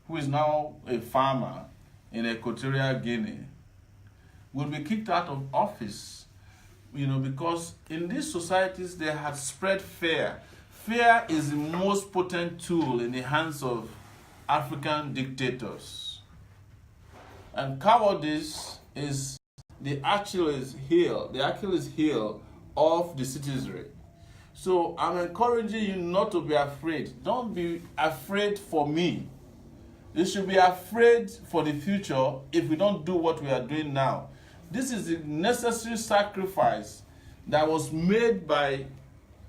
who is now a farmer in Equatorial Guinea, will be kicked out of office, because in these societies they have spread fear. Fear is the most potent tool in the hands of African dictators. And cowardice is the Achilles heel of the citizenry. So I'm encouraging you not to be afraid. Don't be afraid for me. You should be afraid for the future if we don't do what we are doing now. This is the necessary sacrifice that was made by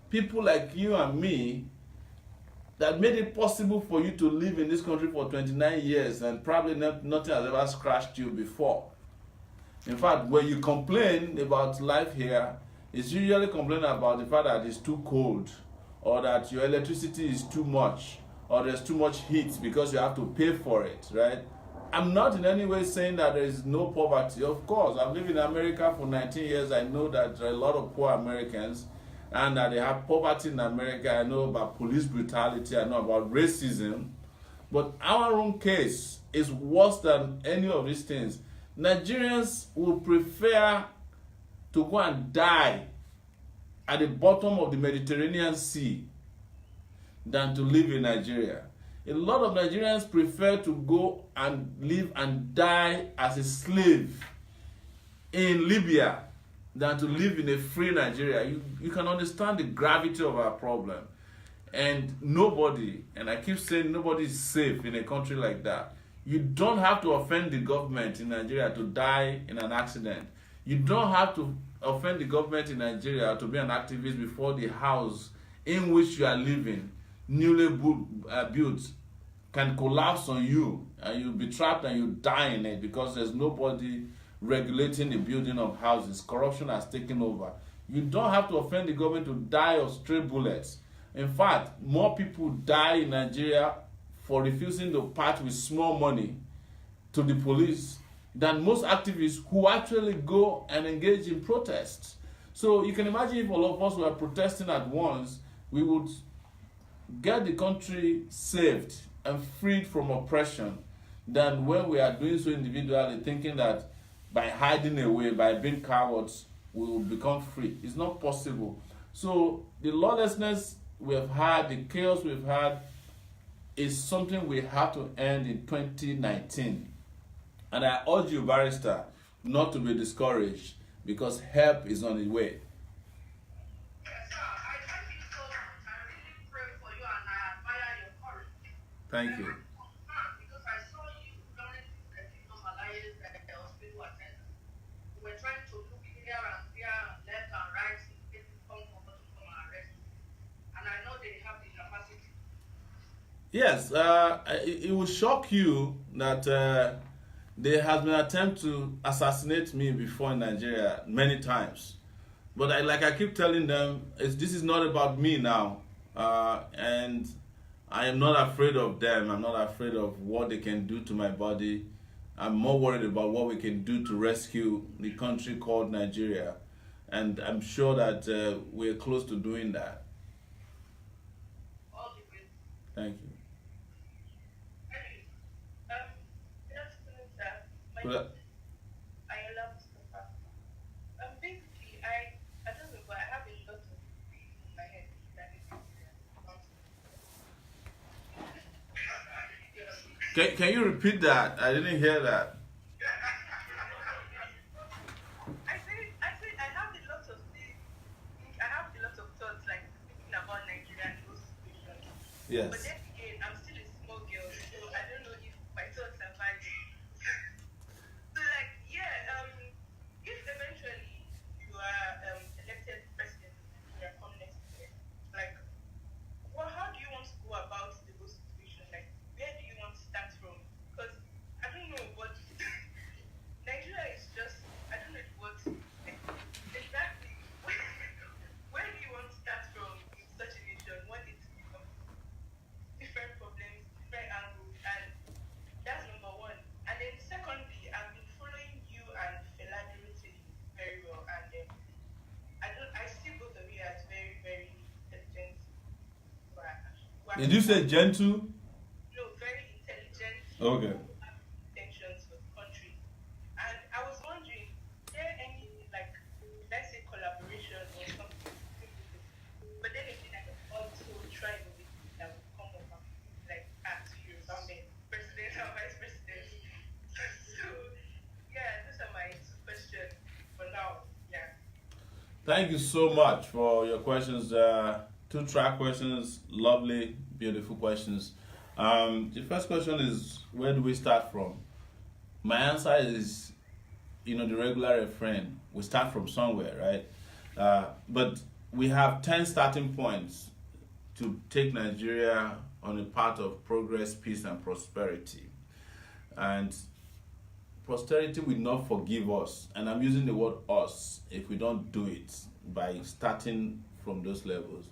people like you and me that made it possible for you to live in this country for 29 years and probably nothing has ever scratched you before. In fact, when you complain about life here, it's usually complaining about the fact that it's too cold, or that your electricity is too much, or there's too much heat because you have to pay for it, right? I'm not in any way saying that there is no poverty. Of course, I've lived in America for 19 years. I know that there are a lot of poor Americans and that they have poverty in America. I know about police brutality. I know about racism. But our own case is worse than any of these things. Nigerians will prefer to go and die at the bottom of the Mediterranean Sea than to live in Nigeria. A lot of Nigerians prefer to go and live and die as a slave in Libya than to live in a free Nigeria. You can understand the gravity of our problem. And nobody, and I keep saying nobody is safe in a country like that. You don't have to offend the government in Nigeria to die in an accident. You don't have to offend the government in Nigeria to be an activist before the house in which you are living, newly built, can collapse on you and you'll be trapped and you die in it because there's nobody regulating the building of houses. Corruption has taken over. You don't have to offend the government to die of stray bullets. In fact, more people die in Nigeria for refusing to part with small money to the police than most activists who actually go and engage in protests. So you can imagine if all of us were protesting at once, we would get the country saved and freed from oppression than when we are doing so individually, thinking that by hiding away, by being cowards, we will become free. It's not possible. So the lawlessness we have had, the chaos we've had, is something we have to end in 2019. And I urge you, barrister, not to be discouraged because help is on the way. Thank you. Because I saw you during the Malaya's hospital attendance. We were trying to look here and there, left and right, in case come and arrest you. And I know they have the capacity. Yes, it will shock you that there has been an attempt to assassinate me before in Nigeria many times. But I keep telling them, this is not about me now. And I am not afraid of them. I'm not afraid of what they can do to my body. I'm more worried about what we can do to rescue the country called Nigeria. And I'm sure that we're close to doing that. Thank you. Well, Can you repeat that? I didn't hear that. I say I have a lot of things. I have a lot of thoughts, like thinking about Nigeria and those situations. Yes. But then again, I'm still a small girl, so I don't know if my thoughts are valid. So if eventually you are elected president in Nigeria come next year, how do you want to go about the whole situation? Where do you want to start from? Because I don't know what Nigeria is just, I don't know what exactly. Where do you want to start from in such a nation? What is different problems, different angles, and that's number one. And then secondly, I've been following you and Fela very well, and I see both of you as very, very intelligent. Did you say gentle? No, very intelligent Okay. intentions for the country. And I was wondering, is there any, like, let's say collaboration or something between both of you? But then again, I can also try innovative that will come up and like ask Yoruba men, president and vice president. So yeah, those are my two questions for now. Yeah. Thank you so much for your questions. Two track questions, lovely, beautiful questions. The first question is, where do we start from? My answer is, the regular refrain. We start from somewhere, right? But we have 10 starting points to take Nigeria on a path of progress, peace, and prosperity. And posterity will not forgive us, and I'm using the word us, if we don't do it by starting from those levels.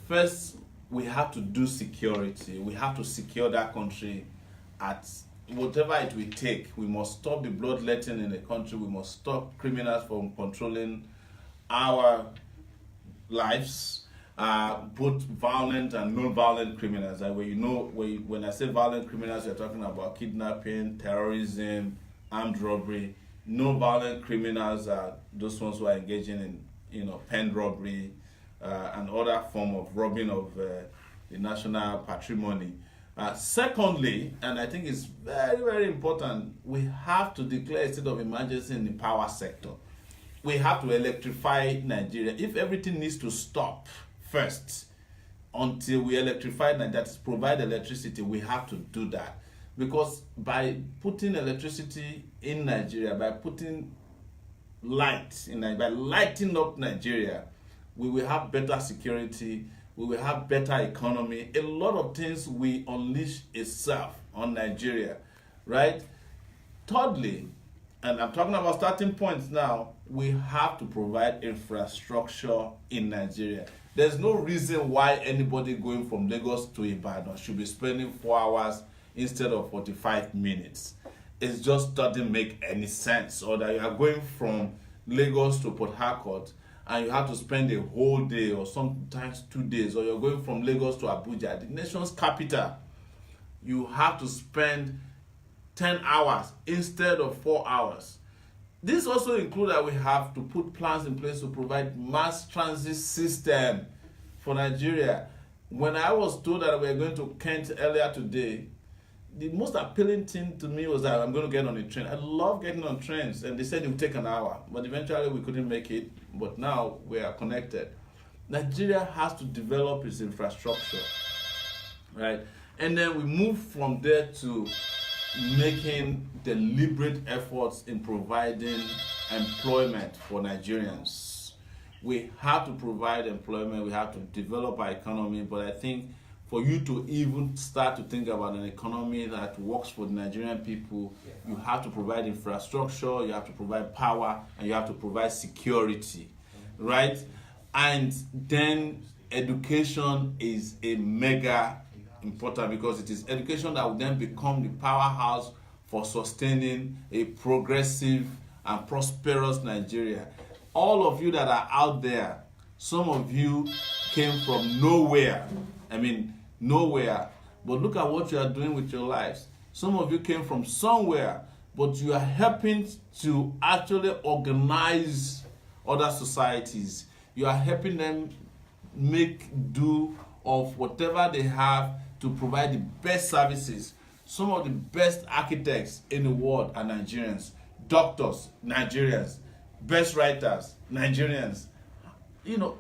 First, we have to do security. We have to secure that country at whatever it will take. We must stop the bloodletting in the country. We must stop criminals from controlling our lives, both violent and non-violent criminals. Like when I say violent criminals, you're talking about kidnapping, terrorism, armed robbery. Non-violent criminals are those ones who are engaging in, pen robbery, and other form of robbing of the national patrimony. Secondly, and I think it's very, very important, we have to declare a state of emergency in the power sector. We have to electrify Nigeria. If everything needs to stop first until we electrify Nigeria, that is, provide electricity, we have to do that. Because by putting electricity in Nigeria, by putting light in Nigeria, by lighting up Nigeria, we will have better security, we will have better economy. A lot of things will unleash itself on Nigeria, right? Thirdly, and I'm talking about starting points now, we have to provide infrastructure in Nigeria. There's no reason why anybody going from Lagos to Ibadan should be spending 4 hours instead of 45 minutes. It just doesn't make any sense. Or that you are going from Lagos to Port Harcourt and you have to spend a whole day or sometimes 2 days, or you're going from Lagos to Abuja, the nation's capital, you have to spend 10 hours instead of 4 hours. This also includes that we have to put plans in place to provide mass transit system for Nigeria. When I was told that we were going to Kent earlier today, the most appealing thing to me was that I'm going to get on a train. I love getting on trains, and they said it would take an hour, but eventually we couldn't make it. But now we are connected. Nigeria has to develop its infrastructure, right? And then we move from there to making deliberate efforts in providing employment for Nigerians. We have to provide employment, we have to develop our economy, but I think for you to even start to think about an economy that works for the Nigerian people, you have to provide infrastructure, you have to provide power, and you have to provide security, right? And then education is a mega important, because it is education that will then become the powerhouse for sustaining a progressive and prosperous Nigeria. All of you that are out there, some of you came from nowhere. Nowhere. But look at what you are doing with your lives. Some of you came from somewhere, but you are helping to actually organize other societies. You are helping them make do of whatever they have to provide the best services. Some of the best architects in the world are Nigerians. Doctors, Nigerians. Best writers, Nigerians.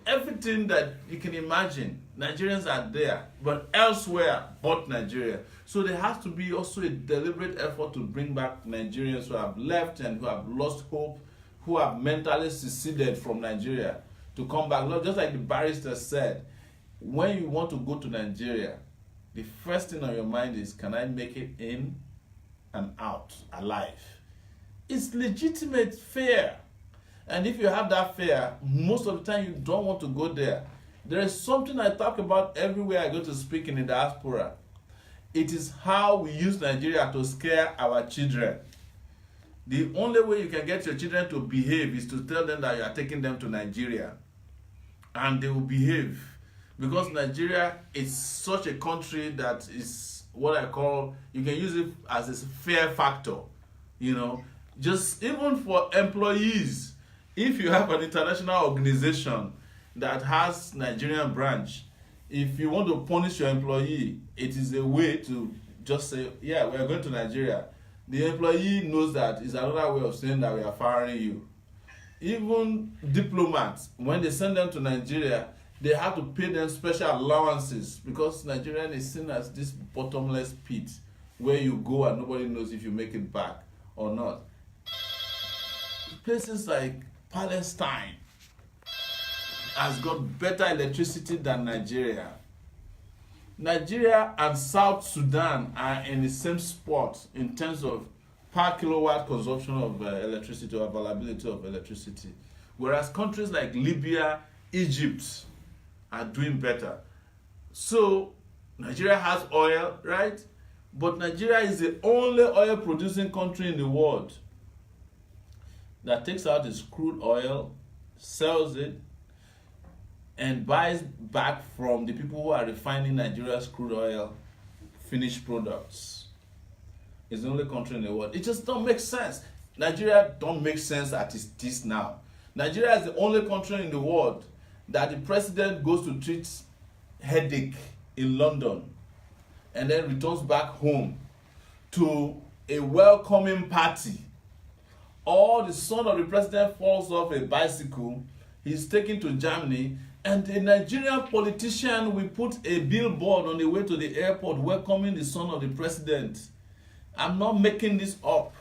Everything that you can imagine, Nigerians are there, but elsewhere but Nigeria. So there has to be also a deliberate effort to bring back Nigerians who have left and who have lost hope, who have mentally seceded from Nigeria, to come back. Just like the barrister said, when you want to go to Nigeria, the first thing on your mind is, can I make it in and out alive? It's legitimate fear. And if you have that fear, most of the time you don't want to go there. There is something I talk about everywhere I go to speak in the diaspora. It is how we use Nigeria to scare our children. The only way you can get your children to behave is to tell them that you are taking them to Nigeria. And they will behave. Because Nigeria is such a country that is what I call, you can use it as a fear factor, just even for employees. If you have an international organization that has Nigerian branch, if you want to punish your employee, it is a way to just say, yeah, we are going to Nigeria. The employee knows that is another way of saying that we are firing you. Even diplomats, when they send them to Nigeria, they have to pay them special allowances, because Nigeria is seen as this bottomless pit where you go and nobody knows if you make it back or not. Places like Palestine has got better electricity than Nigeria. Nigeria and South Sudan are in the same spot in terms of per kilowatt consumption of electricity or availability of electricity. Whereas countries like Libya, Egypt are doing better. So Nigeria has oil, right? But Nigeria is the only oil producing country in the world that takes out its crude oil, sells it, and buys back from the people who are refining Nigeria's crude oil finished products. It's the only country in the world. It just don't make sense. Nigeria don't make sense as it is now. Nigeria is the only country in the world that the president goes to treat headache in London and then returns back home to a welcoming party. Or the son of the president falls off a bicycle, he's taken to Germany, and a Nigerian politician will put a billboard on the way to the airport welcoming the son of the president. I'm not making this up.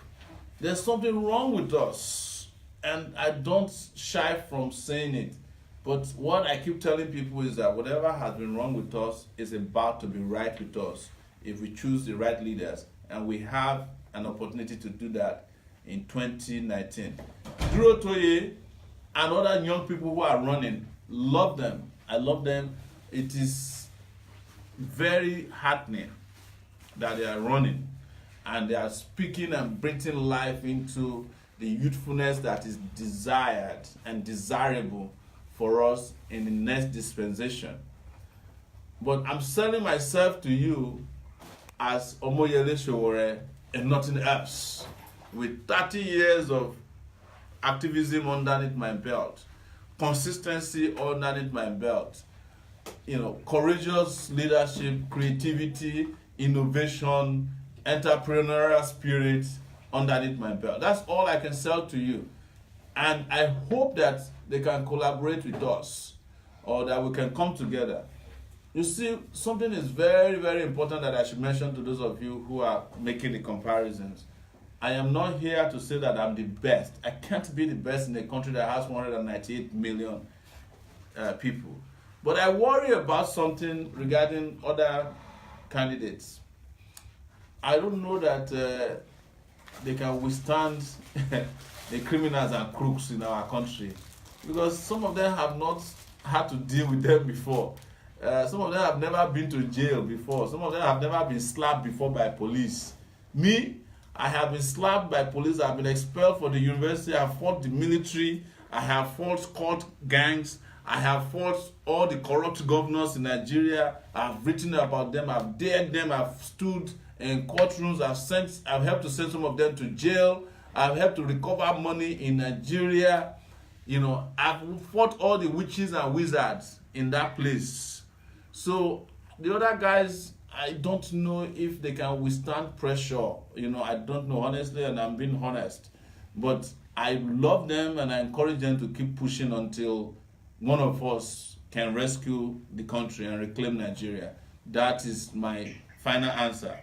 There's something wrong with us, and I don't shy from saying it. But what I keep telling people is that whatever has been wrong with us is about to be right with us if we choose the right leaders, and we have an opportunity to do that in 2019. Duro Toye and other young people who are running, love them. I love them. It is very heartening that they are running and they are speaking and breathing life into the youthfulness that is desired and desirable for us in the next dispensation. But I'm selling myself to you as Omoyele Sowore and nothing else, with 30 years of activism underneath my belt, consistency underneath my belt, courageous leadership, creativity, innovation, entrepreneurial spirit underneath my belt. That's all I can sell to you. And I hope that they can collaborate with us, or that we can come together. You see, something is very, very important that I should mention to those of you who are making the comparisons. I am not here to say that I'm the best. I can't be the best in a country that has 198 million people. But I worry about something regarding other candidates. I don't know that they can withstand the criminals and crooks in our country, because some of them have not had to deal with them before. Some of them have never been to jail before. Some of them have never been slapped before by police. Me, I have been slapped by police. I have been expelled from the university. I have fought the military. I have fought court gangs. I have fought all the corrupt governors in Nigeria. I've written about them. I've dared them. I've stood in courtrooms. I've helped to send some of them to jail. I've helped to recover money in Nigeria. I've fought all the witches and wizards in that place. So the other guys, I don't know if they can withstand pressure. I don't know, honestly, and I'm being honest. But I love them and I encourage them to keep pushing until one of us can rescue the country and reclaim Nigeria. That is my final answer.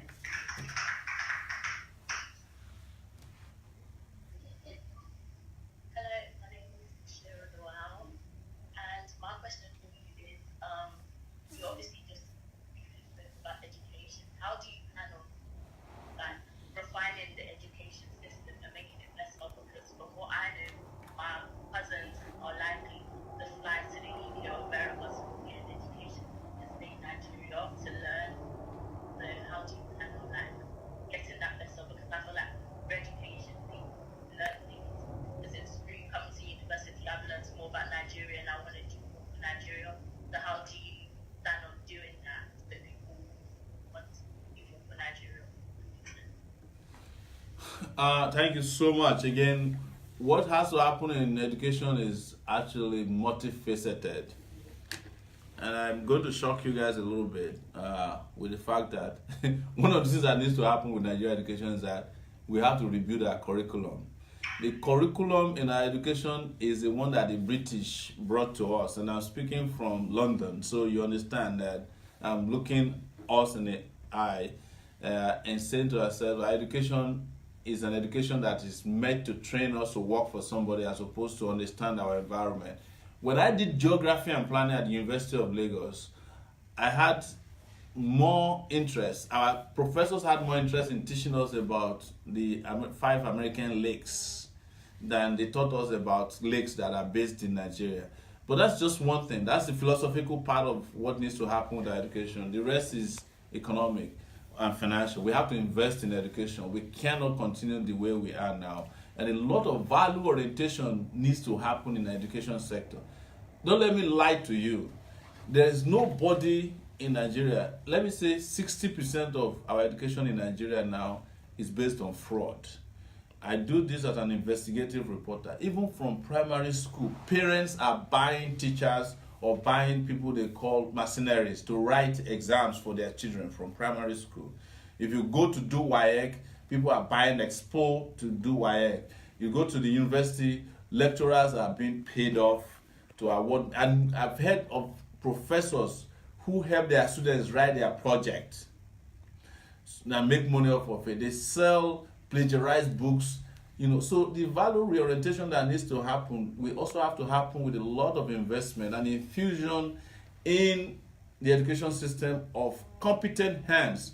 Thank you so much. Again, what has to happen in education is actually multifaceted. And I'm going to shock you guys a little bit with the fact that one of the things that needs to happen with Nigerian education is that we have to rebuild our curriculum. The curriculum in our education is the one that the British brought to us, and I'm speaking from London, so you understand that I'm looking us in the eye and saying to ourselves, our education is an education that is meant to train us to work for somebody as opposed to understand our environment. When I did geography and planning at the University of Lagos, I had more interest. Our professors had more interest in teaching us about the 5 American lakes than they taught us about lakes that are based in Nigeria. But that's just one thing. That's the philosophical part of what needs to happen with our education. The rest is economic and financial. We have to invest in education. We cannot continue the way we are now. And a lot of value orientation needs to happen in the education sector. Don't let me lie to you. There is nobody in Nigeria. Let me say 60% of our education in Nigeria now is based on fraud. I do this as an investigative reporter. Even from primary school, parents are buying teachers or buying people they call mercenaries to write exams for their children from primary school. If you go to do WAEC, people are buying Expo to do WAEC. You go to the university, lecturers are being paid off to award. And I've heard of professors who help their students write their project and make money off of it. They sell plagiarized books. So the value reorientation that needs to happen will also have to happen with a lot of investment and infusion in the education system of competent hands.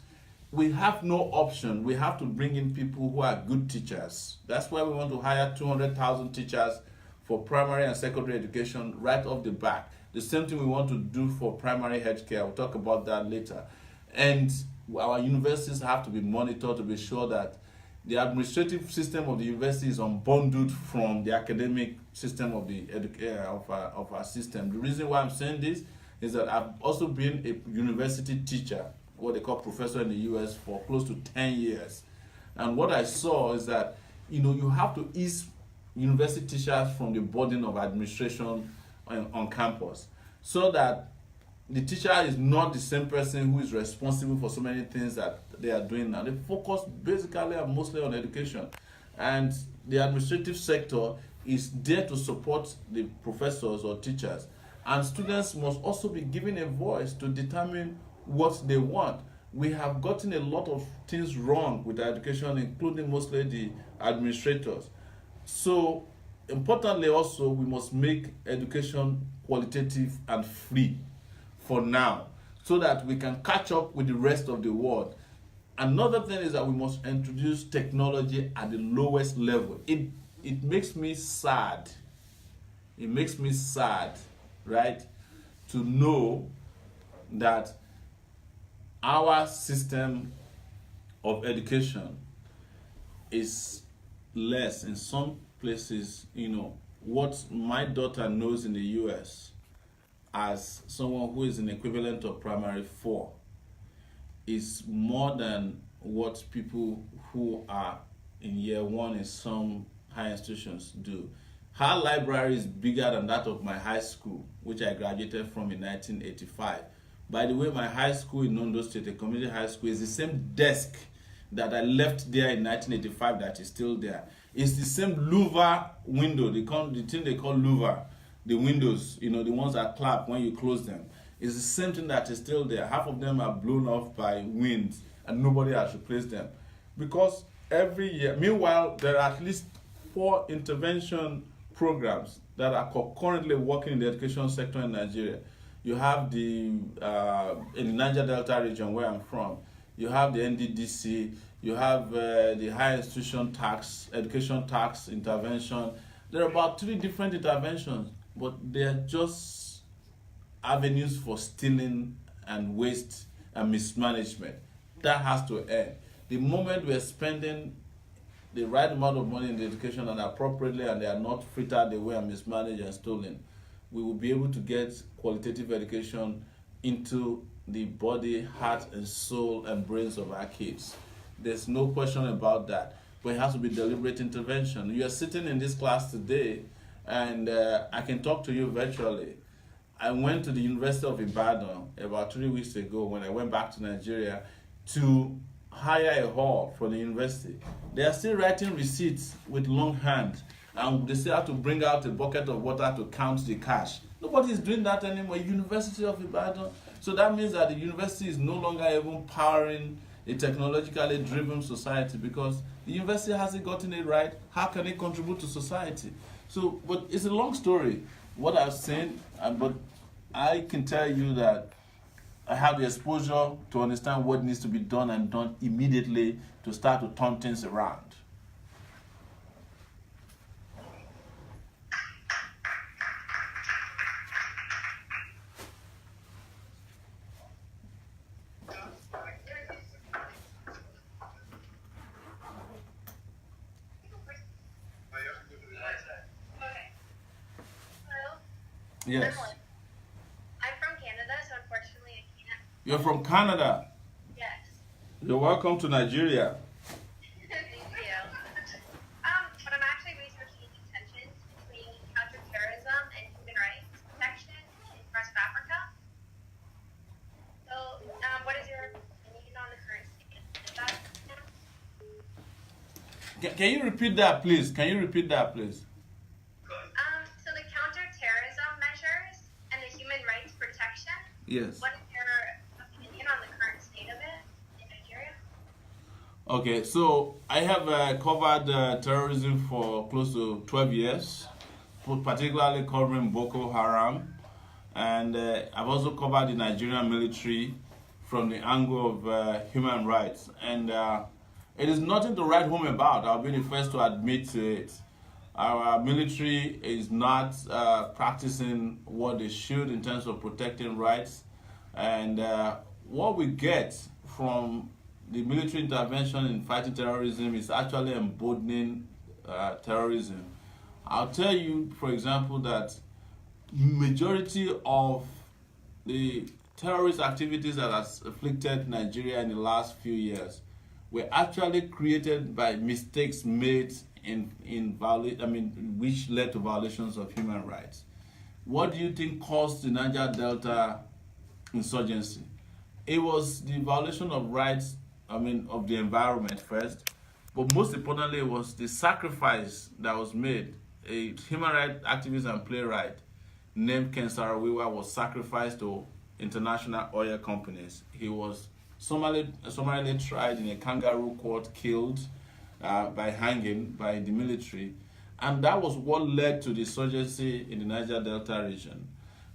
We have no option. We have to bring in people who are good teachers. That's why we want to hire 200,000 teachers for primary and secondary education right off the bat. The same thing we want to do for primary healthcare. We'll talk about that later. And our universities have to be monitored to be sure that the administrative system of the university is unbundled from the academic system of of our system. The reason why I'm saying this is that I've also been a university teacher, what they call professor in the US, for close to 10 years. And what I saw is that you have to ease university teachers from the burden of administration on campus, so that the teacher is not the same person who is responsible for so many things that they are doing now. They focus basically and mostly on education, and the administrative sector is there to support the professors or teachers, and students must also be given a voice to determine what they want. We have gotten a lot of things wrong with education, including mostly the administrators. So importantly also, we must make education qualitative and free for now, so that we can catch up with the rest of the world. Another thing is that we must introduce technology at the lowest level. It makes me sad. It makes me sad, right, to know that our system of education is less in some places. What my daughter knows in the US as someone who is an equivalent of primary 4 is more than what people who are in year 1 in some high institutions do. Her library is bigger than that of my high school, which I graduated from in 1985. By the way, my high school in Ondo State, a community high school, is the same desk that I left there in 1985 that is still there. It's the same louver window, the thing they call louver, the windows, the ones that clap when you close them. It's the same thing that is still there. Half of them are blown off by winds and nobody has replaced them. Because every year, meanwhile, there are at least 4 intervention programs that are currently working in the education sector in Nigeria. You have in the Niger Delta region where I'm from, you have the NDDC, you have the higher institution tax, education tax intervention. There are about 3 different interventions, but they're just avenues for stealing and waste and mismanagement. That has to end. The moment we're spending the right amount of money in the education and appropriately, and they are not frittered away and mismanaged and stolen, we will be able to get qualitative education into the body, heart, and soul and brains of our kids. There's no question about that. but it has to be deliberate intervention. You are sitting in this class today, and I can talk to you virtually. I went to the University of Ibadan about 3 weeks ago when I went back to Nigeria to hire a hall for the university. They are still writing receipts with long hand, and they still have to bring out a bucket of water to count the cash. Nobody is doing that anymore. University of Ibadan. So that means that the university is no longer even powering a technologically driven society, because the university hasn't gotten it right. How can it contribute to society? So, but it's a long story, what I've seen, but I can tell you that I have the exposure to understand what needs to be done and done immediately to start to turn things around. Yes. I'm from Canada, so unfortunately I can't. You're from Canada. Yes. You're welcome to Nigeria. Thank you. But I'm actually researching the tensions between counterterrorism and human rights protection in West Africa. So, what is your opinion on the current state of that? Can you repeat that, please? Can you repeat that, please? So the counterterrorism measures and the human rights protection. Yes. What is your opinion on the current state of it in Nigeria? Okay, so I have covered terrorism for close to 12 years, particularly covering Boko Haram, and I've also covered the Nigerian military from the angle of human rights. And it is nothing to write home about. I'll be the first to admit to it. Our military is not practicing what they should in terms of protecting rights. And what we get from the military intervention in fighting terrorism is actually emboldening terrorism. I'll tell you, for example, that majority of the terrorist activities that has afflicted Nigeria in the last few years were actually created by mistakes made which led to violations of human rights. What do you think caused the Niger Delta insurgency? It was the violation of rights, of the environment first, but most importantly, it was the sacrifice that was made. A human rights activist and playwright named Ken Saro-Wiwa was sacrificed to international oil companies. He was summarily tried in a kangaroo court, killed by hanging by the military, and that was what led to the insurgency in the Niger Delta region.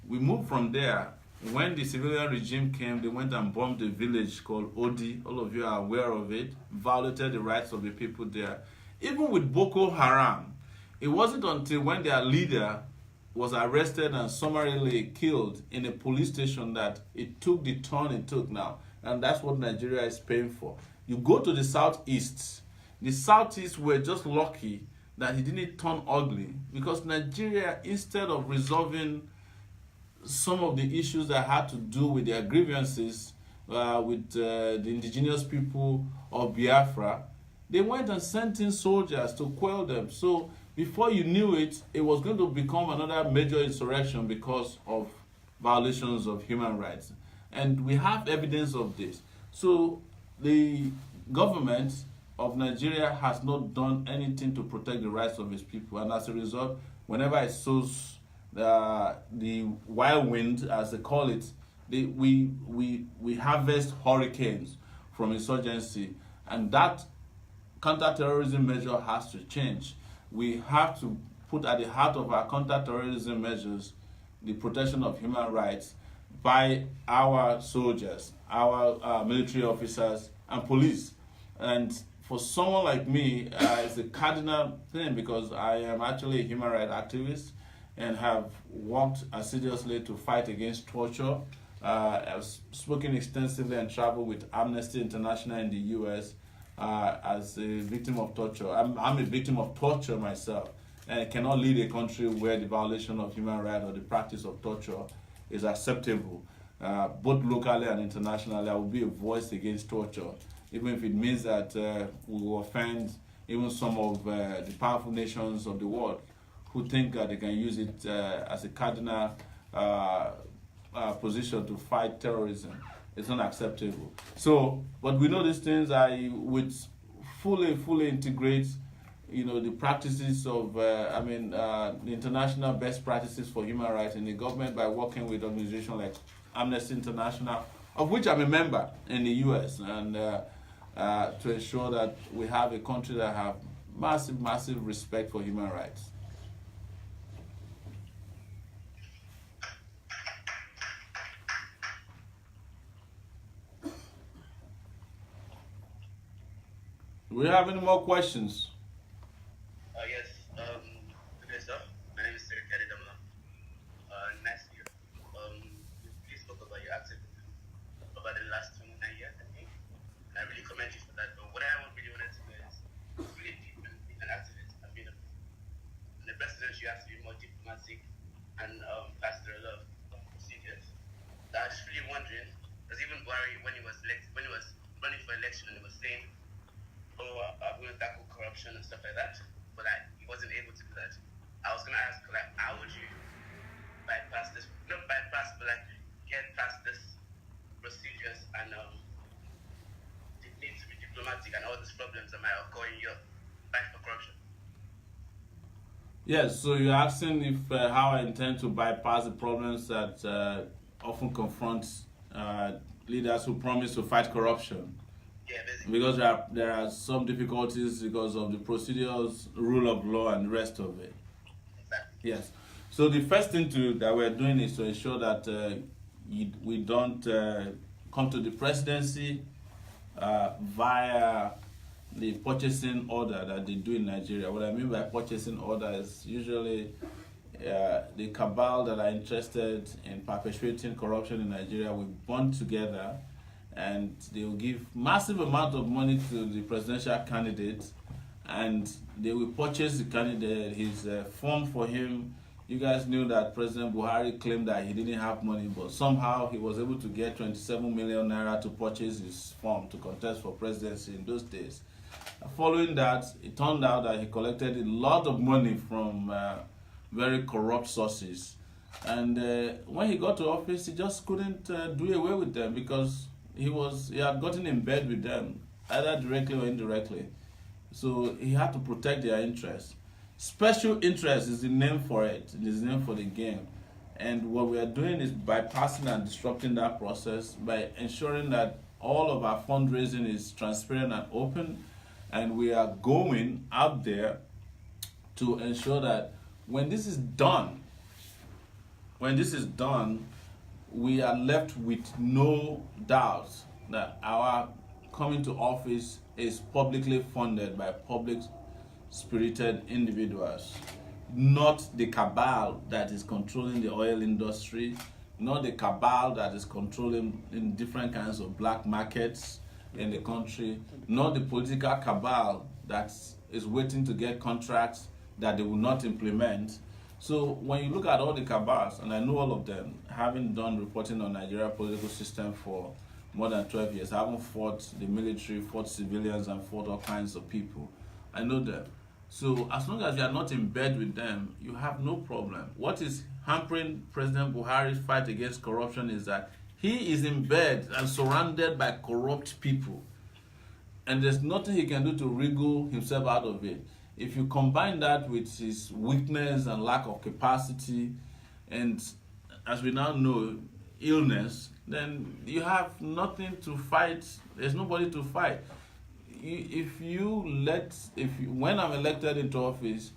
We moved from there. When the civilian regime came, they went and bombed a village called Odi. All of you are aware of it. Violated the rights of the people there. Even with Boko Haram, it wasn't until when their leader was arrested and summarily killed in a police station that it took the turn it took now. And that's what Nigeria is paying for. You go to the southeast. The southeast were just lucky that he didn't turn ugly, because Nigeria, instead of resolving some of the issues that had to do with their grievances with the indigenous people of Biafra, they went and sent in soldiers to quell them. So before you knew it, it was going to become another major insurrection because of violations of human rights. And we have evidence of this. So the government of Nigeria has not done anything to protect the rights of its people. And as a result, whenever it sows the wild wind, as they call it, we harvest hurricanes from insurgency. And that counterterrorism measure has to change. We have to put at the heart of our counterterrorism measures the protection of human rights by our soldiers, our military officers, and police. And for someone like me, it's a cardinal thing, because I am actually a human rights activist and have worked assiduously to fight against torture. I've spoken extensively and traveled with Amnesty International in the US as a victim of torture. I'm a victim of torture myself, and I cannot lead a country where the violation of human rights or the practice of torture is acceptable. Both locally and internationally, I will be a voice against torture, even if it means that we will offend even some of the powerful nations of the world who think that they can use it as a cardinal position to fight terrorism. It's unacceptable. So, but we know these things. I would fully integrate, the practices of, the international best practices for human rights in the government by working with organizations like Amnesty International, of which I'm a member in the U.S., and to ensure that we have a country that have massive respect for human rights. Do we have any more questions? Yes. Okay, sir. My name is Sir Kadidamla. Next year, you spoke about your activism over the last 29 years, I think. And I really commend you for that. But what I really wanted to know is, really deep and being an activist and being in the president, you have to be more diplomatic and pass through a lot of procedures. So I was just really wondering, because even Buhari, when he was running for election, and he was saying, I'm going to tackle corruption and stuff like that, but he wasn't able to do that. I was going to ask, how would you bypass this? Not bypass, but get past this procedures and need to be diplomatic and all these problems that might occur in your fight for corruption. Yes, so you're asking if how I intend to bypass the problems that often confront leaders who promise to fight corruption. Yeah, basically. Because there are some difficulties because of the procedures, rule of law, and the rest of it. Exactly. Yes. So the first thing that we're doing is to ensure that we don't come to the presidency via the purchasing order that they do in Nigeria. What I mean by purchasing order is usually the cabal that are interested in perpetuating corruption in Nigeria will bond together, and they will give massive amount of money to the presidential candidate, and they will purchase the candidate, his form for him. You guys knew that President Buhari claimed that he didn't have money, but somehow he was able to get 27 million naira to purchase his form to contest for presidency in those days. Following that, it turned out that he collected a lot of money from very corrupt sources. And when he got to office, he just couldn't do away with them because he had gotten in bed with them, either directly or indirectly. So he had to protect their interests. Special interest is the name for it. It is the name for the game. And what we are doing is bypassing and disrupting that process by ensuring that all of our fundraising is transparent and open. And we are going out there to ensure that when this is done, we are left with no doubt that our coming to office is publicly funded by public-spirited individuals, not the cabal that is controlling the oil industry, not the cabal that is controlling in different kinds of black markets in the country, not the political cabal that is waiting to get contracts that they will not implement. So when you look at all the cabals, and I know all of them, having done reporting on Nigeria political system for more than 12 years, having fought the military, fought civilians, and fought all kinds of people, I know them. So as long as you are not in bed with them, you have no problem. What is hampering President Buhari's fight against corruption is that he is in bed and surrounded by corrupt people. And there's nothing he can do to wriggle himself out of it. If you combine that with his weakness and lack of capacity, and as we now know, illness, then you have nothing to fight. There's nobody to fight. When I'm elected into office,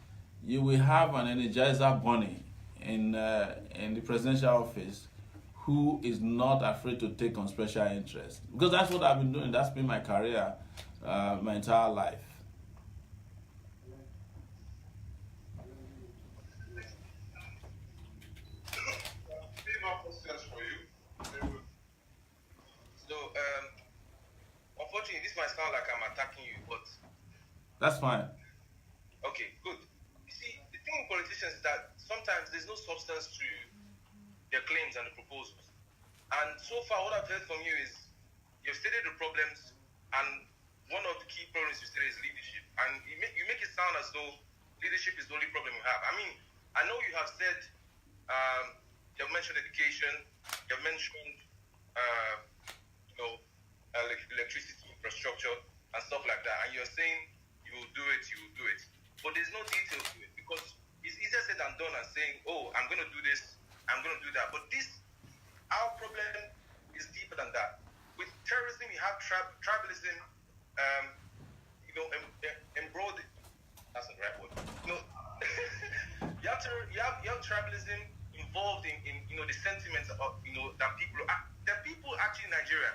you will have an Energizer bunny in the presidential office who is not afraid to take on special interest. Because that's what I've been doing. That's been my career, my entire life. Unfortunately, this might sound like I'm attacking you, but that's fine. Okay, good. You see, the thing with politicians is that sometimes there's no substance to their claims and the proposals. And so far, what I've heard from you is you've stated the problems, and one of the key problems you say is leadership, and you make it sound as though leadership is the only problem we have. I mean, I know you have said, you've mentioned education, you've mentioned, electricity infrastructure and stuff like that, and you're saying you will do it, but there's no detail to it, because it's easier said than done and saying, oh, I'm going to do this, I'm going to do that, but our problem is deeper than that. With terrorism, you have tribalism, embroiled. That's not the right word. No, you have tribalism involved in the sentiments of that people. There are people actually in Nigeria,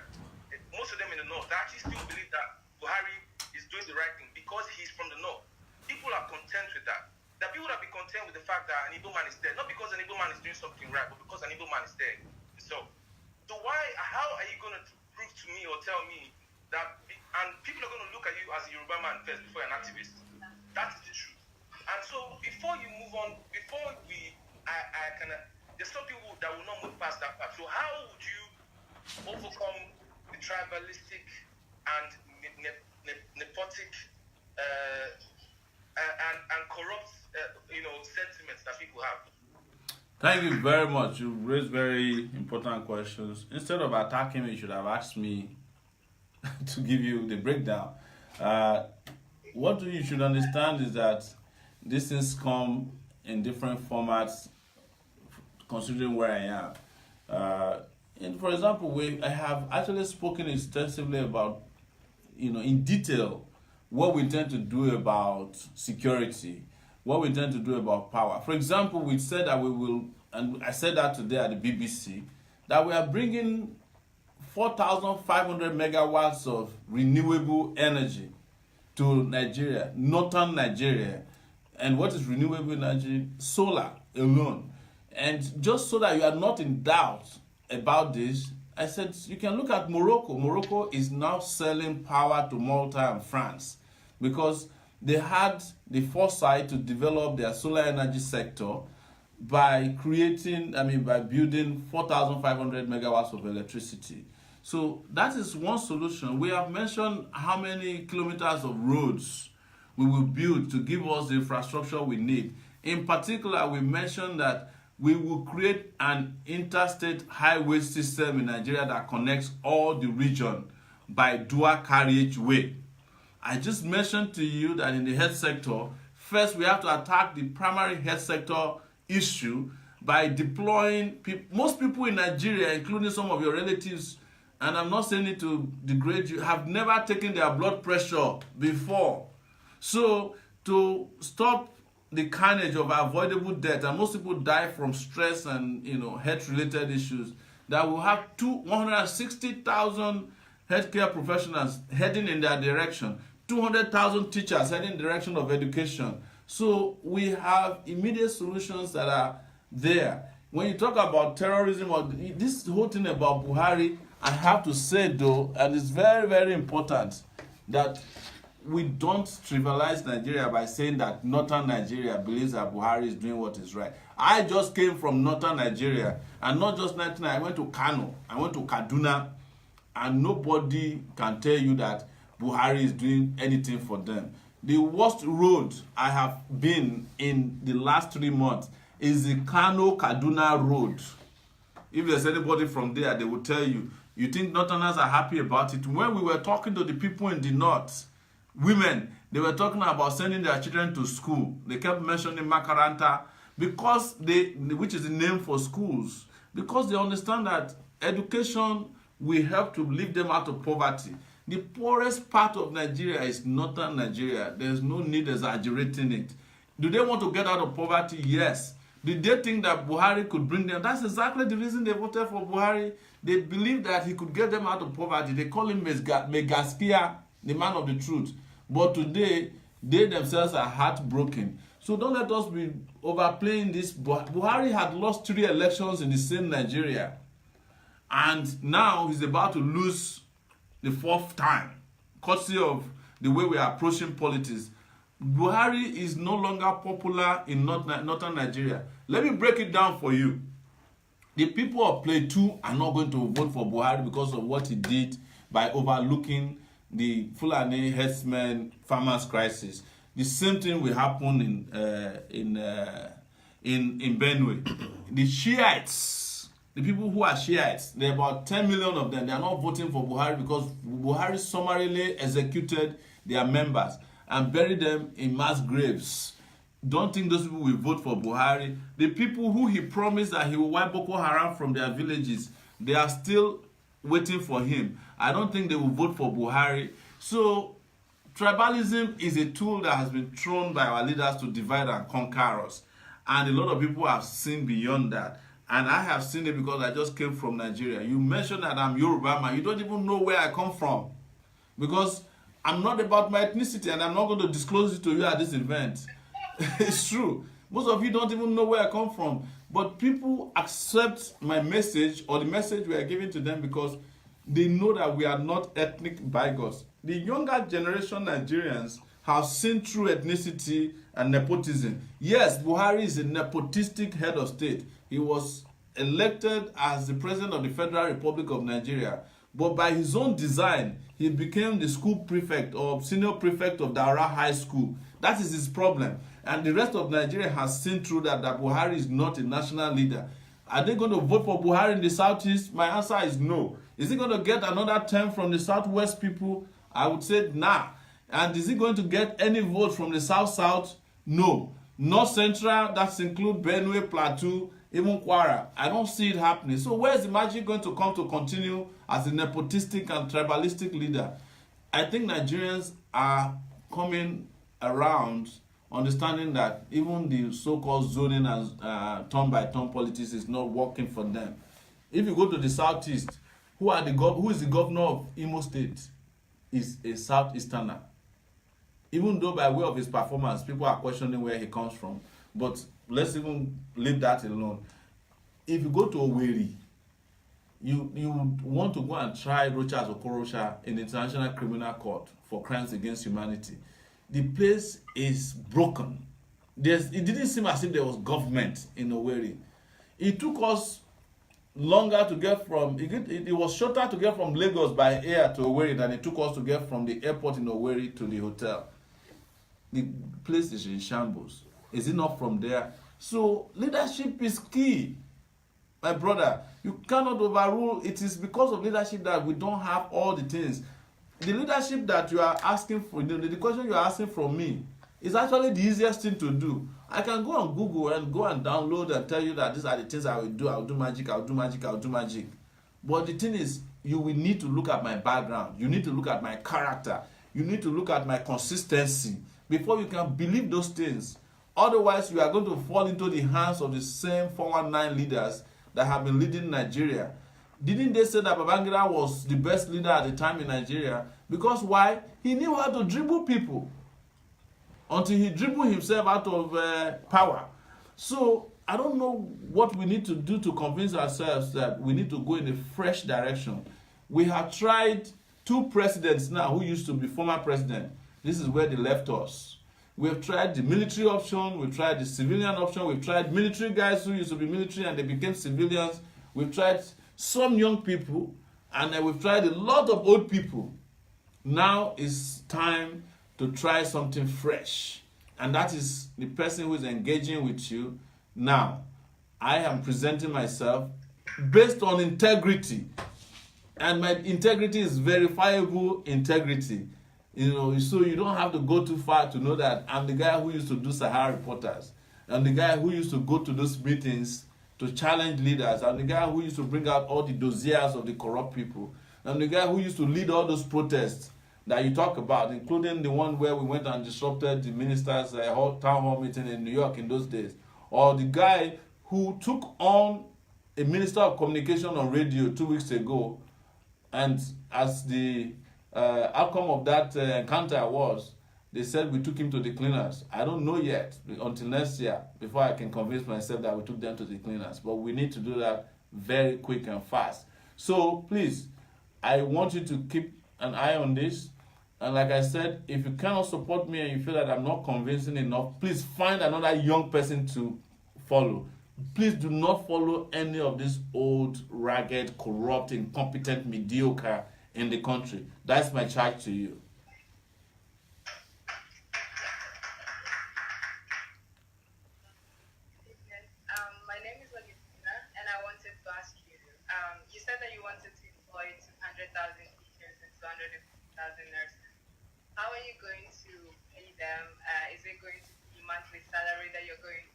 most of them in the north, that actually still believe that Buhari is doing the right thing because he's from the north. People are content with that. There are people that be content with the fact that an Igbo man is there, not because an Igbo man is doing something right, but because an Igbo man is there. So how are you going to prove to me or tell me that, and people are going to look at you as a Yoruba man first before an activist? That is the truth. And so before you move on, there's some people that will not move past that part. So how would you overcome the tribalistic and nepotic and corrupt sentiments that people have? Thank you very much. You raised very important questions. Instead of attacking me, you should have asked me to give you the breakdown. What you should understand is that these things come in different formats, considering where I am. And for example, I have actually spoken extensively about, in detail, what we intend to do about security, what we intend to do about power. For example, we said that we will, and I said that today at the BBC, that we are bringing 4,500 megawatts of renewable energy to Nigeria, northern Nigeria. And what is renewable energy? Solar alone. And just so that you are not in doubt about this, I said you can look at Morocco. Morocco is now selling power to Malta and France because they had the foresight to develop their solar energy sector by building 4,500 megawatts of electricity. So that is one solution. We have mentioned how many kilometers of roads we will build to give us the infrastructure we need. In particular, we mentioned that we will create an interstate highway system in Nigeria that connects all the region by dual carriageway. I just mentioned to you that in the health sector, first we have to attack the primary health sector issue by deploying most people in Nigeria, including some of your relatives, and I'm not saying it to degrade you, have never taken their blood pressure before. So to stop the carnage of avoidable death, and most people die from stress and health-related issues, that will have 160,000 healthcare professionals heading in their direction, 200,000 teachers heading in the direction of education. So we have immediate solutions that are there. When you talk about terrorism or this whole thing about Buhari, I have to say though, and it's very, very important that we don't trivialize Nigeria by saying that northern Nigeria believes that Buhari is doing what is right. I just came from northern Nigeria, and not just 99. I went to Kano, I went to Kaduna, and nobody can tell you that Buhari is doing anything for them. The worst road I have been in the last 3 months is the Kano-Kaduna road. If there's anybody from there, they will tell you, you think northerners are happy about it? When we were talking to the people in the north, women, they were talking about sending their children to school. They kept mentioning Makaranta, because which is the name for schools, because they understand that education will help to lift them out of poverty. The poorest part of Nigeria is northern Nigeria. There's no need exaggerating it. Do they want to get out of poverty? Yes. Did they think that Buhari could bring them? That's exactly the reason they voted for Buhari. They believe that he could get them out of poverty. They call him Megaskia, the man of the truth. But today, they themselves are heartbroken. So don't let us be overplaying this. Buhari had lost 3 elections in the same Nigeria. And now he's about to lose the 4th time, courtesy of the way we are approaching politics. Buhari is no longer popular in northern Nigeria. Let me break it down for you. The people of Plateau are not going to vote for Buhari because of what he did by overlooking the Fulani herdsmen farmers crisis. The same thing will happen in Benue. The Shiites, the people who are Shiites, there are about 10 million of them. They are not voting for Buhari because Buhari summarily executed their members and buried them in mass graves. Don't think those people will vote for Buhari. The people who he promised that he will wipe Boko Haram from their villages, they are still waiting for him. I don't think they will vote for Buhari. So tribalism is a tool that has been thrown by our leaders to divide and conquer us. And a lot of people have seen beyond that. And I have seen it because I just came from Nigeria. You mentioned that I'm Yoruba man. You don't even know where I come from. Because I'm not about my ethnicity and I'm not going to disclose it to you at this event. It's true. Most of you don't even know where I come from. But people accept my message or the message we are giving to them because they know that we are not ethnic bigots. The younger generation Nigerians have seen through ethnicity and nepotism. Yes, Buhari is a nepotistic head of state. He was elected as the president of the Federal Republic of Nigeria. But by his own design, he became the school prefect or senior prefect of Daura High School. That is his problem. And the rest of Nigeria has seen through that Buhari is not a national leader. Are they going to vote for Buhari in the southeast? My answer is no. Is he going to get another term from the southwest people? I would say nah. And is he going to get any vote from the south-south? No. North central, that's include Benue, Plateau, even Kwara. I don't see it happening. So where is the magic going to come to continue as a nepotistic and tribalistic leader? I think Nigerians are coming around understanding that even the so-called zoning and turn-by-turn politics is not working for them. If you go to the southeast, who is the governor of Imo State? Is a southeasterner. Even though by way of his performance, people are questioning where he comes from. But let's even leave that alone. If you go to Owerri, you want to go and try Rochas Okorosha in the International Criminal Court for crimes against humanity. The place is broken. It didn't seem as if there was government in Owerri. It took us longer to get from, it was shorter to get from Lagos by air to Owerri than it took us to get from the airport in Owerri to the hotel. The place is in shambles. Is it not from there? So leadership is key. My brother, you cannot overrule. It is because of leadership that we don't have all the things. The leadership that you are asking for, the question you are asking from me is actually the easiest thing to do. I can go on Google and go and download and tell you that these are the things I will do. I'll do magic, I'll do magic, I'll do magic. But the thing is, you will need to look at my background. You need to look at my character. You need to look at my consistency before you can believe those things. Otherwise, you are going to fall into the hands of the same 419 leaders that have been leading Nigeria. Didn't they say that Babangida was the best leader at the time in Nigeria? Because why? He knew how to dribble people until he dribbled himself out of power. So I don't know what we need to do to convince ourselves that we need to go in a fresh direction. We have tried 2 presidents now who used to be former president. This is where they left us. We've tried the military option, we've tried the civilian option, we've tried military guys who used to be military and they became civilians. We've tried some young people, and then we've tried a lot of old people. Now it's time to try something fresh. And that is the person who is engaging with you now. I am presenting myself based on integrity. And my integrity is verifiable integrity. So you don't have to go too far to know that I'm the guy who used to do Sahara Reporters. I'm the guy who used to go to those meetings to challenge leaders. I'm the guy who used to bring out all the dossiers of the corrupt people. I'm the guy who used to lead all those protests that you talk about, including the one where we went and disrupted the minister's town hall meeting in New York in those days. Or the guy who took on a minister of communication on radio 2 weeks ago, and as the outcome of that encounter was, they said we took him to the cleaners. I don't know yet until next year before I can convince myself that we took them to the cleaners. But we need to do that very quick and fast. So please, I want you to keep an eye on this. And like I said, if you cannot support me and you feel that I'm not convincing enough, please find another young person to follow. Please do not follow any of these old, ragged, corrupt, incompetent, mediocre in the country. That's my charge to you. Yes. My name is Augustina, and I wanted to ask you. You said that you wanted to employ 200,000 teachers and 250,000 nurses. How are you going to pay them? Is it going to be monthly salary that you're going to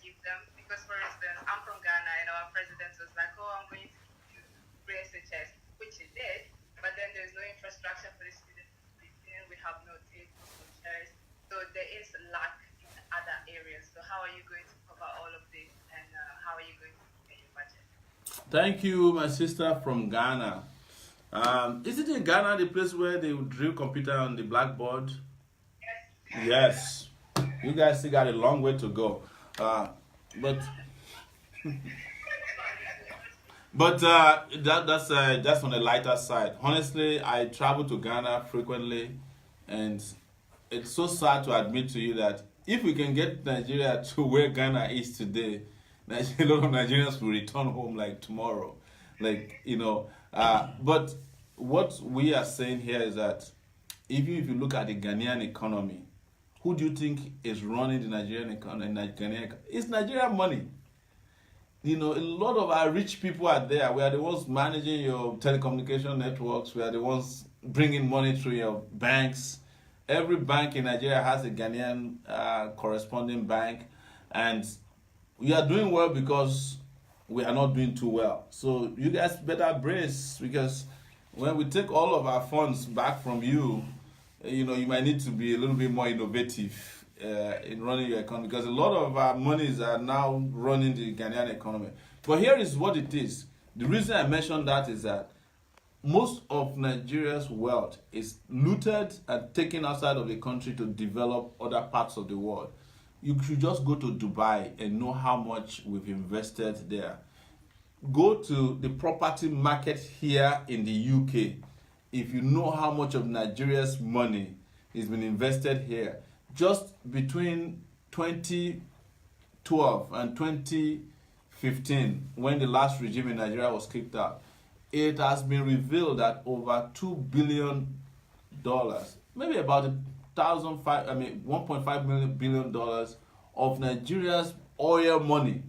give them? Because, for instance, I'm from Ghana, and our president was like, "Oh, I'm going to give you free SHS," which he did. But then there's no infrastructure for the students to live in. We have no tables, no chairs. So there is lack in other areas. So how are you going to cover all of this, and how are you going to pay your budget? Thank you, my sister from Ghana. Is it in Ghana the place where they would drill computer on the blackboard? Yes. You guys still got a long way to go. But that's on the lighter side. Honestly, I travel to Ghana frequently, and it's so sad to admit to you that if we can get Nigeria to where Ghana is today, a lot of Nigerians will return home like tomorrow. But what we are saying here is that even if you look at the Ghanaian economy, who do you think is running the Nigerian economy? It's Nigerian money. A lot of our rich people are there. We are the ones managing your telecommunication networks. We are the ones bringing money through your banks. Every bank in Nigeria has a Ghanaian corresponding bank. And we are doing well because we are not doing too well. So you guys better brace, because when we take all of our funds back from you, you might need to be a little bit more innovative in running your economy, because a lot of our monies are now running the Ghanaian economy. But here is what it is. The reason I mentioned that is that most of Nigeria's wealth is looted and taken outside of the country to develop other parts of the world. You should just go to Dubai and know how much we've invested there. Go to the property market here in the UK. If you know how much of Nigeria's money is been invested here, just between 2012 and 2015, when the last regime in Nigeria was kicked out, it has been revealed that over $2 billion, maybe about $1.5 billion of Nigeria's oil money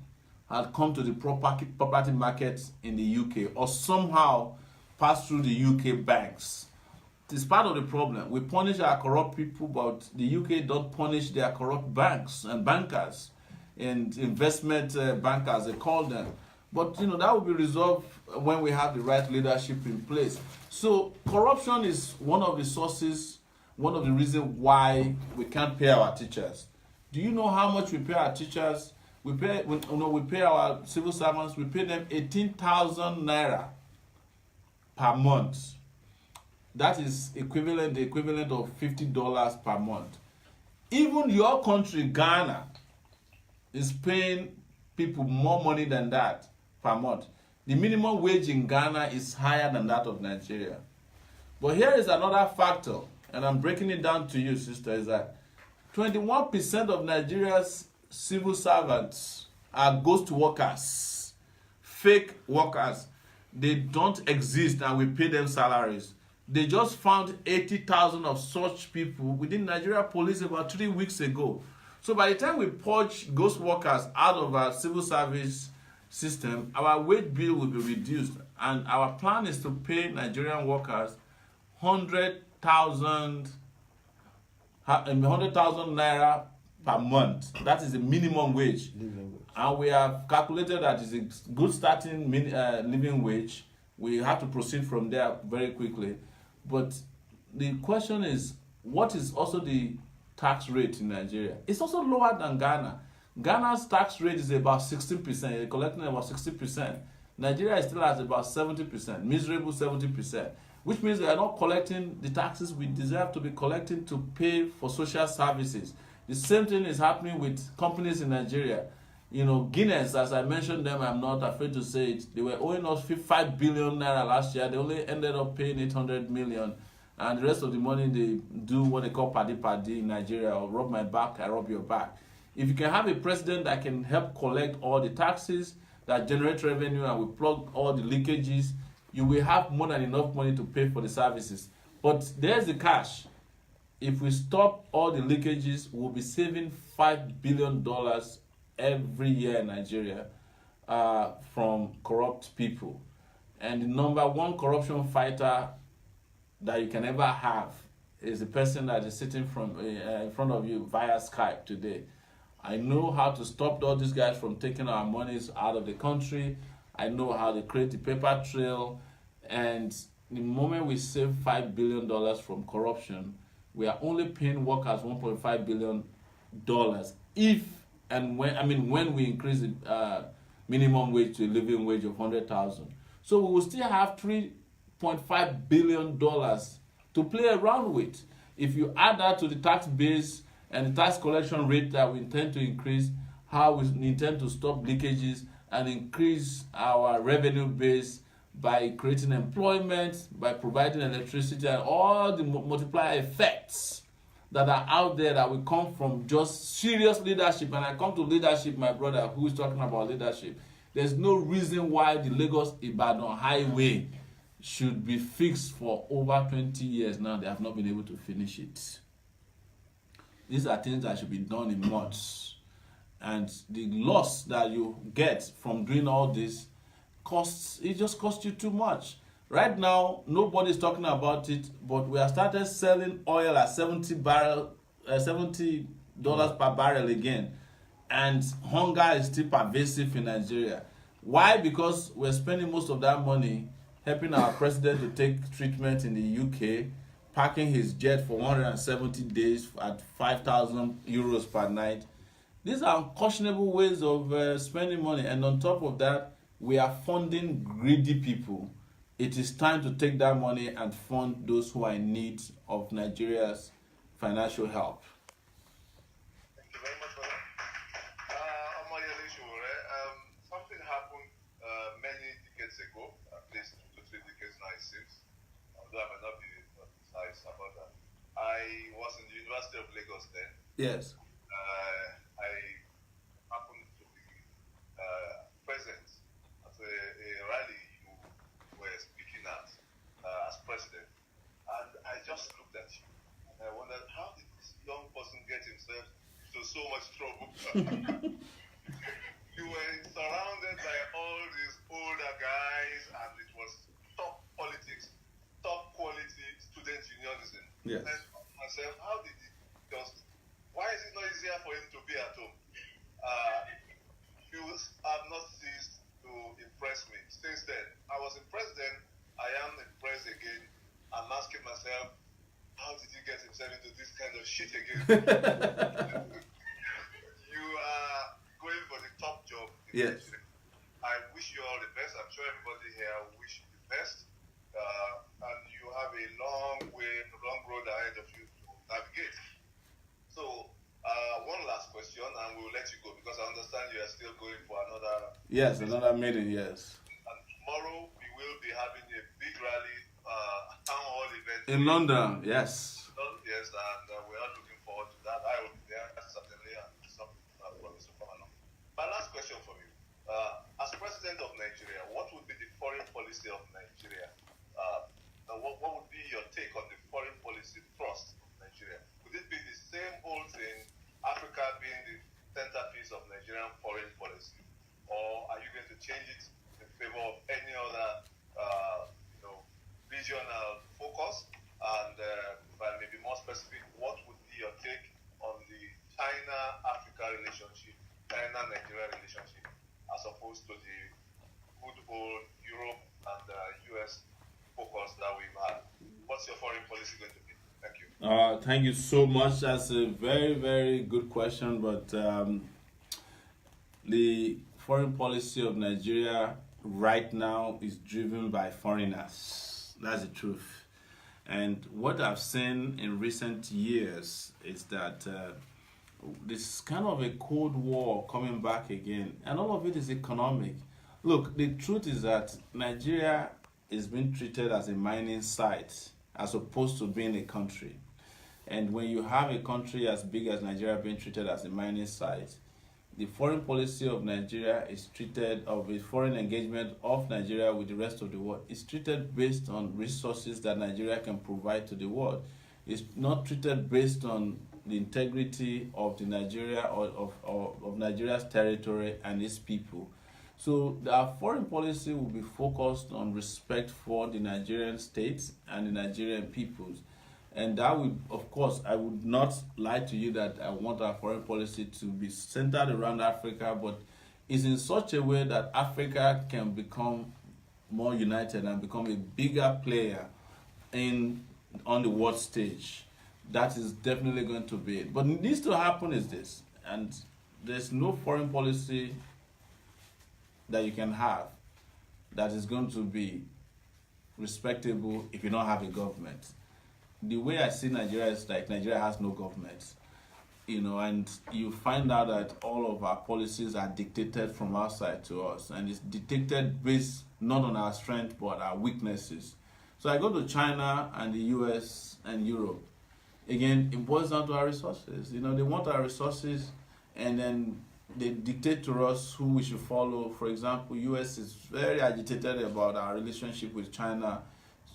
had come to the property markets in the UK, or somehow passed through the UK banks. It's part of the problem. We punish our corrupt people, but the UK don't punish their corrupt banks and bankers and investment bankers, they call them. But that will be resolved when we have the right leadership in place. So corruption is one of the sources, one of the reasons why we can't pay our teachers. Do you know how much we pay our teachers? We pay our civil servants. We pay them 18,000 naira per month. That is the equivalent of $50 per month. Even your country, Ghana, is paying people more money than that per month. The minimum wage in Ghana is higher than that of Nigeria. But here is another factor, and I'm breaking it down to you, sister, is that 21% of Nigeria's civil servants are ghost workers, fake workers. They don't exist, and we pay them salaries. They just found 80,000 of such people within Nigeria police about 3 weeks ago. So by the time we purge ghost workers out of our civil service system, our wage bill will be reduced. And our plan is to pay Nigerian workers 100,000 naira per month. That is the minimum wage. And we have calculated that is a good starting living wage. We have to proceed from there very quickly. But the question is, what is also the tax rate in Nigeria? It's also lower than Ghana. Ghana's tax rate is about 16%. They're collecting about 60%. Nigeria is still at about 70%, miserable 70%, which means they are not collecting the taxes we deserve to be collecting to pay for social services. The same thing is happening with companies in Nigeria. Guinness, as I mentioned them, I'm not afraid to say it, they were owing us 5 billion naira last year. They only ended up paying 800 million. And the rest of the money, they do what they call paddy in Nigeria, or rub my back, I rub your back. If you can have a president that can help collect all the taxes, that generate revenue, and we plug all the leakages, you will have more than enough money to pay for the services. But there's the cash. If we stop all the leakages, we'll be saving $5 billion every year in Nigeria from corrupt people. And the number one corruption fighter that you can ever have is the person that is sitting in front of you via Skype today. I know how to stop all these guys from taking our monies out of the country. I know how to create the paper trail. And the moment we save $5 billion from corruption, we are only paying workers $1.5 billion if and when we increase the minimum wage to a living wage of 100,000. So we will still have $3.5 billion to play around with. If you add that to the tax base and the tax collection rate that we intend to increase, how we intend to stop leakages and increase our revenue base by creating employment, by providing electricity, and all the multiplier effects that are out there that will come from just serious leadership. And I come to leadership, my brother, who is talking about leadership. There's no reason why the Lagos-Ibadan highway should be fixed for over 20 years now. They have not been able to finish it. These are things that should be done in months. And the loss that you get from doing all this just costs you too much. Right now, nobody's talking about it, but we have started selling oil at $70 per barrel again. And hunger is still pervasive in Nigeria. Why? Because we're spending most of that money helping our president to take treatment in the UK, parking his jet for 170 days at 5,000 euros per night. These are unconscionable ways of spending money. And on top of that, we are funding greedy people. It is time to take that money and fund those who are in need of Nigeria's financial help. Thank you very much for that. Something happened many decades ago, at least 2 to 3 decades now it seems, although I may not be precise about that. I was in the University of Lagos then. Yes. I happened to be present at a rally you were speaking at as president, and I just looked at you and I wondered, how did this young person get himself into so much trouble? You were surrounded by all these older guys, and it was top politics, top quality student unionism. Yes. And I thought to myself, how did it just, why is it not easier for him to be at home? You have not ceased to impress me. Since then, I was impressed then, I am impressed again. I'm asking myself, how did he get himself into this kind of shit again? You are going for the top job. Yes. I wish you all the best. I'm sure everybody here wish you the best. And you have a long road ahead of you to navigate. So, one last question, and we'll let you go because I understand you are still going for another. Yes, another meeting. Yes. And tomorrow we will be having a big rally, town hall event In London. Yes. Yes, and we are looking forward to that. I will be there certainly, and some promise to come along. My last question for you: as president of Nigeria, what would be the foreign policy of Nigeria? What would be your take on the foreign policy thrust of Nigeria? Would it be the same old thing, Africa being the centerpiece of Nigerian foreign policy, or are you going to change it in favor of any other, regional focus? And if I may be more specific, what would be your take on the China-Africa relationship, China-Nigeria relationship, as opposed to the good old Europe and US focus that we've had? What's your foreign policy going to be? Thank you. Thank you so much. That's a very, very good question. But the foreign policy of Nigeria right now is driven by foreigners. That's the truth. And what I've seen in recent years is that this kind of a Cold War coming back again, and all of it is economic. Look, the truth is that Nigeria is being treated as a mining site as opposed to being a country. And when you have a country as big as Nigeria being treated as a mining site, the foreign policy of Nigeria is treated, of the foreign engagement of Nigeria with the rest of the world, is treated based on resources that Nigeria can provide to the world. It's not treated based on the integrity of the Nigeria or of Nigeria's territory and its people. So our foreign policy will be focused on respect for the Nigerian state and the Nigerian peoples. And that would, of course, I would not lie to you that I want our foreign policy to be centered around Africa, but it's in such a way that Africa can become more united and become a bigger player on the world stage. That is definitely going to be it. But what needs to happen is this, and there's no foreign policy that you can have that is going to be respectable if you don't have a government. The way I see Nigeria is like Nigeria has no government, and you find out that all of our policies are dictated from outside to us, and it's dictated based not on our strength but our weaknesses. So I go to China and the US and Europe. Again, it boils down to our resources. They want our resources, and then they dictate to us who we should follow. For example, US is very agitated about our relationship with China.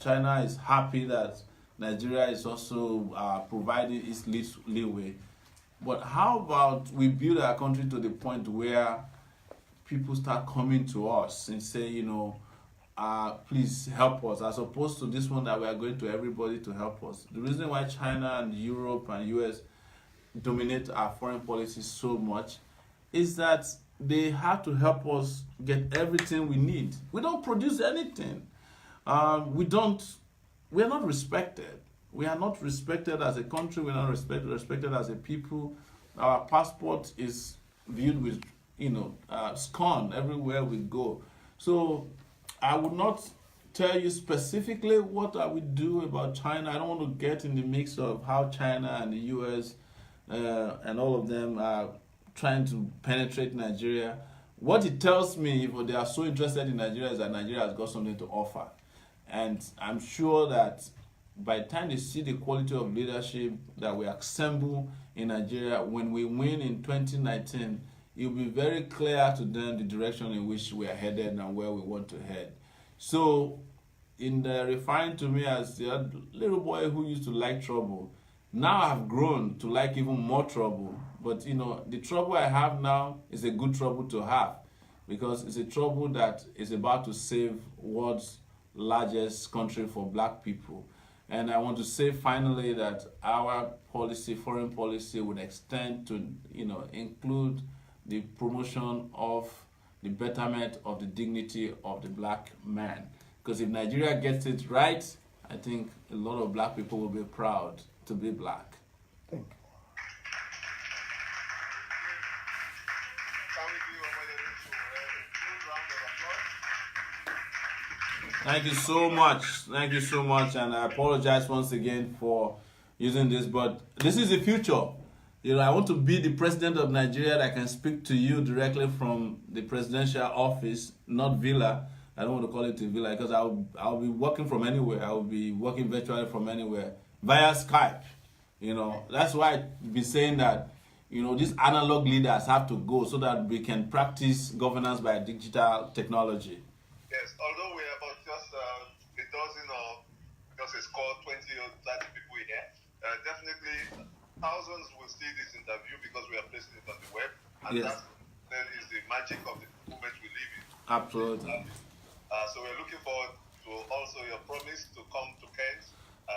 China is happy that Nigeria is also providing its leeway. But how about we build our country to the point where people start coming to us and say, please help us, as opposed to this one that we are going to everybody to help us. The reason why China and Europe and US dominate our foreign policy so much is that they have to help us get everything we need. We don't produce anything. We are not respected. We are not respected as a country. We are not respected as a people. Our passport is viewed with, scorn everywhere we go. So I would not tell you specifically what I would do about China. I don't want to get in the mix of how China and the US and all of them are trying to penetrate Nigeria. What it tells me, if they are so interested in Nigeria, is that Nigeria has got something to offer. And I'm sure that by the time they see the quality of leadership that we assemble in Nigeria, when we win in 2019, it will be very clear to them the direction in which we are headed and where we want to head. So, in the referring to me as the little boy who used to like trouble, now I've grown to like even more trouble. But the trouble I have now is a good trouble to have, because it's a trouble that is about to save world's largest country for black people. And I want to say finally that our policy, foreign policy, would extend to, include the promotion of the betterment of the dignity of the black man. Because if Nigeria gets it right, I think a lot of black people will be proud to be black. Thank you. Thank you so much. Thank you so much. And I apologize once again for using this, but this is the future. I want to be the president of Nigeria that can speak to you directly from the presidential office, not villa. I don't want to call it a villa because I'll be working from anywhere. I'll be working virtually from anywhere via Skype. That's why I've been saying that, these analog leaders have to go so that we can practice governance by digital technology. Yes, although we are about just a dozen or just a score, 20 or 30 people here, definitely thousands will see this interview because we are placing it on the web, and yes, that is the magic of the moment we live in. Absolutely. So we're looking forward to also your promise to come to Kent.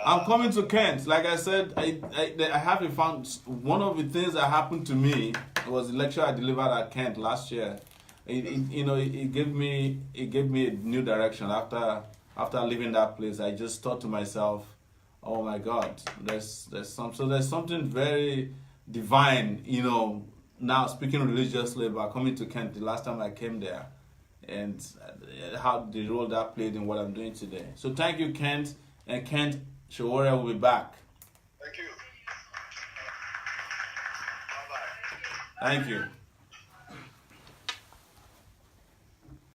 I'm coming to Kent. Like I said, I haven't found one of the things that happened to me was the lecture I delivered at Kent last year. It gave me a new direction after leaving that place. I just thought to myself, oh my God, there's something very divine, now speaking religiously about coming to Kent the last time I came there, and how the role that played in what I'm doing today. So thank you, Kent, and Kent Shawara will be back. Thank you. Bye-bye. Thank you.